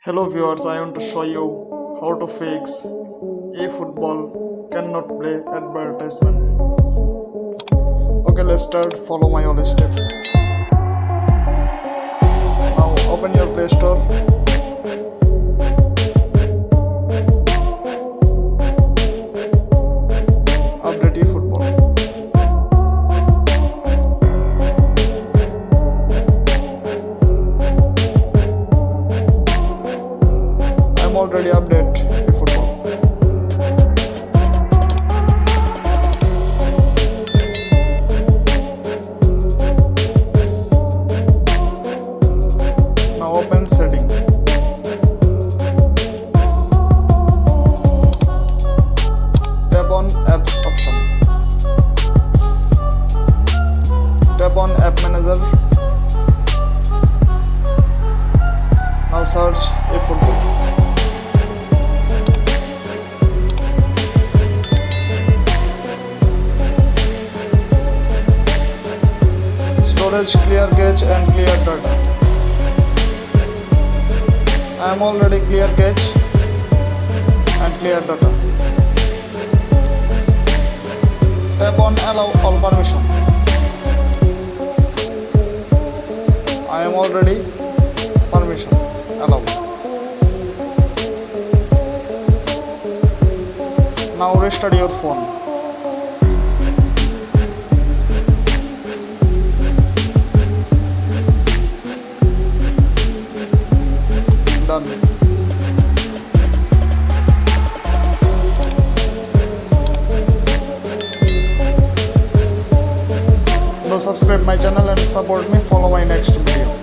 Hello viewers, I want to show you how to fix eFootball cannot play advertisement. Okay, let's start. Follow my all step. Now open your Play Store. Update eFootball. I'm already update eFootball. Now open setting. Tap on apps option. Tap on app manager. Now search eFootball. Storage clear cache and clear data. I am already clear cache and clear data. Tap on allow all permission. I am already permission allow. Now restart your phone. Done. Now subscribe my channel and support me. Follow my next video.